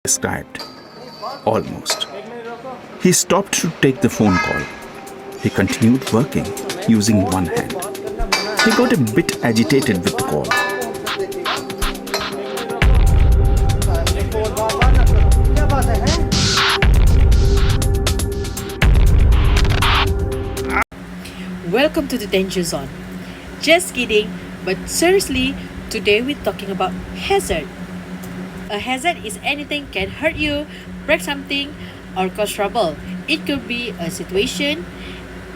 described. Almost. He stopped to take the phone call. He continued working, using one hand. He got a bit agitated with the call. Welcome to the Danger Zone. Just kidding, but seriously, today we're talking about hazard. A hazard is anything can hurt you, break something, or cause trouble. It could be a situation,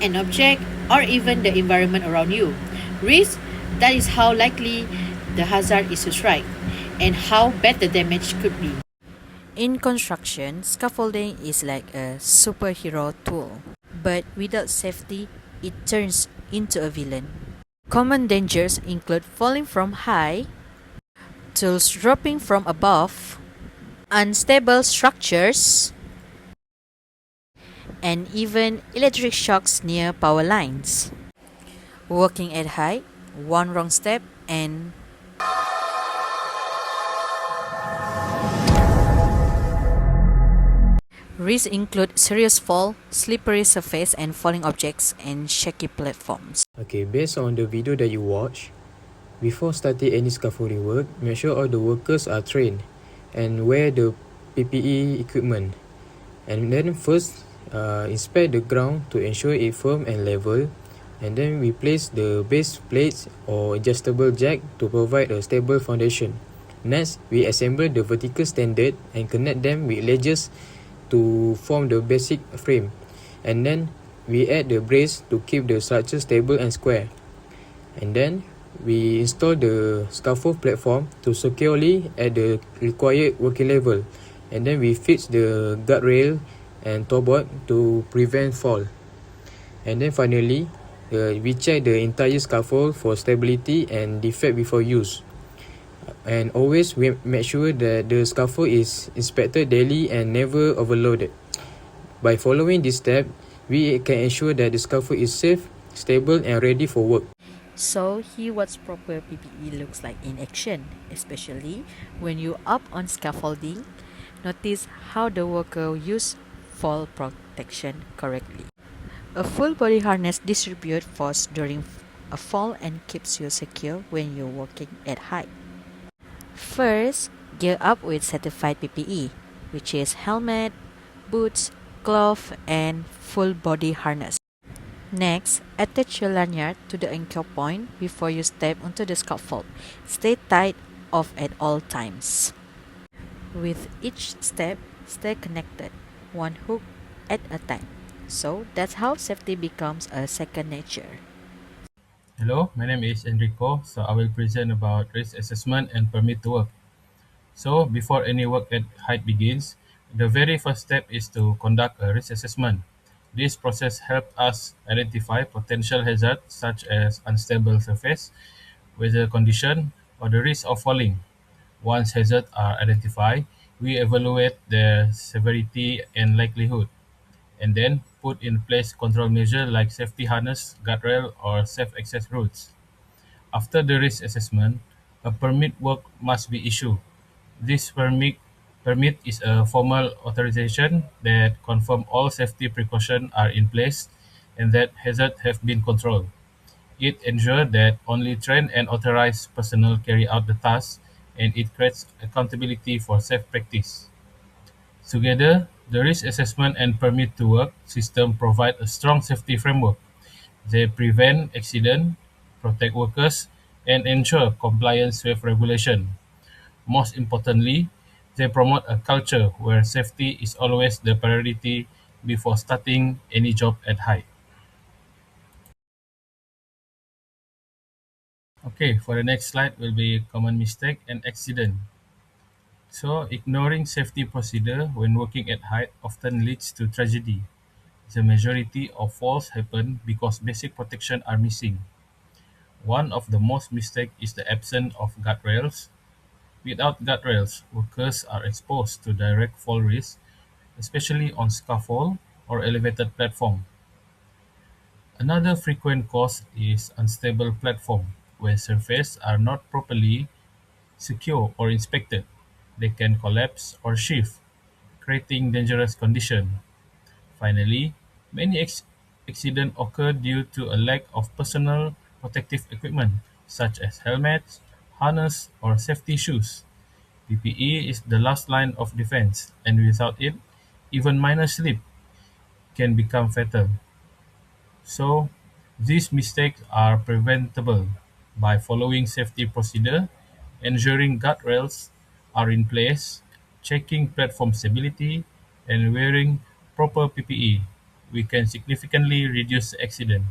an object, or even the environment around you. Risk, that is how likely the hazard is to strike, and how bad the damage could be. In construction, scaffolding is like a superhero tool, but without safety, it turns into a villain. Common dangers include falling from high, tools dropping from above, unstable structures, and even electric shocks near power lines. Walking at height, one wrong step, and risks include serious fall, slippery surface and falling objects, and shaky platforms. Okay, based on the video that you watch, before starting any scaffolding work, make sure all the workers are trained and wear the PPE equipment. And then first, inspect the ground to ensure it firm and level. And then we place the base plates or adjustable jack to provide a stable foundation. Next, we assemble the vertical standard and connect them with ledges to form the basic frame. And then we add the brace to keep the structure stable and square. And then we install the scaffold platform to securely at the required working level. And then we fix the guardrail and toe board to prevent fall. And then finally, we check the entire scaffold for stability and defect before use. And always we make sure that the scaffold is inspected daily and never overloaded. By following this step, we can ensure that the scaffold is safe, stable and ready for work. So here what proper PPE looks like in action, especially when you up on scaffolding. Notice how the worker use fall protection correctly. A full body harness distributes force during a fall and keeps you secure when you're working at height. First, gear up with certified PPE, which is helmet, boots, glove, and full body harness. Next, attach your lanyard to the anchor point before you step onto the scaffold. Stay tight off at all times. With each step, stay connected, one hook at a time. So that's how safety becomes a second nature. Hello, my name is Enrico. So I will present about risk assessment and permit to work. So before any work at height begins, the very first step is to conduct a risk assessment. This process helps us identify potential hazards such as unstable surface, weather condition, or the risk of falling. Once hazards are identified, we evaluate their severity and likelihood, and then put in place control measures like safety harness, guardrail, or safe access routes. After the risk assessment, a permit work must be issued. This permit is a formal authorization that confirms all safety precautions are in place and that hazards have been controlled. It ensures that only trained and authorized personnel carry out the task, and it creates accountability for safe practice. Together, the risk assessment and permit to work system provide a strong safety framework. They prevent accidents, protect workers, and ensure compliance with regulation. Most importantly, they promote a culture where safety is always the priority before starting any job at height. Okay, for the next slide will be common mistake and accident. So, ignoring safety procedure when working at height often leads to tragedy. The majority of falls happen because basic protection are missing. One of the most mistake is the absence of guardrails. Without guardrails, workers are exposed to direct fall risk, especially on scaffold or elevated platform. Another frequent cause is unstable platform, where surfaces are not properly secure or inspected. They can collapse or shift, creating dangerous conditions. Finally, many accidents occur due to a lack of personal protective equipment, such as helmets, harness, or safety shoes. PPE is the last line of defense, and without it, even minor slip can become fatal. So, these mistakes are preventable by following safety procedure, ensuring guardrails are in place, checking platform stability, and wearing proper PPE. We can significantly reduce accident.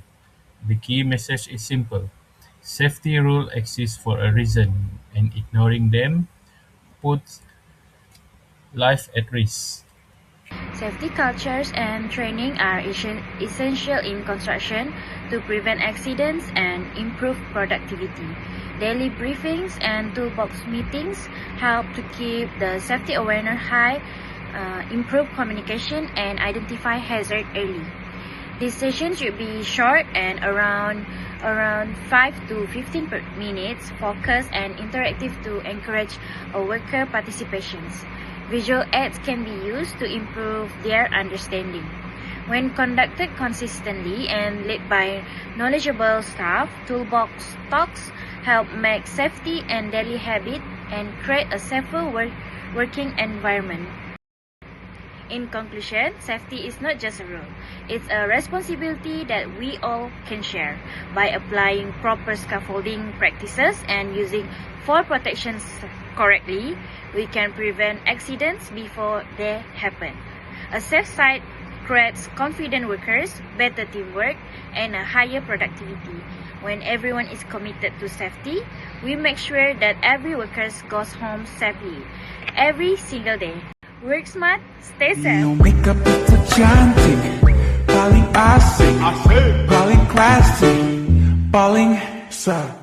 The key message is simple. Safety rules exist for a reason, and ignoring them puts life at risk. Safety cultures and training are essential in construction to prevent accidents and improve productivity. Daily briefings and toolbox meetings help to keep the safety awareness high, improve communication, and identify hazard early. These sessions should be short and around 5 to 15 minutes, focused and interactive to encourage worker participations. Visual aids can be used to improve their understanding. When conducted consistently and led by knowledgeable staff, toolbox talks help make safety and daily habit and create a safer working environment. In conclusion, safety is not just a rule. It's a responsibility that we all can share. By applying proper scaffolding practices and using fall protections correctly, we can prevent accidents before they happen. A safe site creates confident workers, better teamwork, and a higher productivity. When everyone is committed to safety, we make sure that every worker goes home safely every single day. Work smart, stay safe. Iyong makeup ito chanting, paling asing, paling classy, paling sa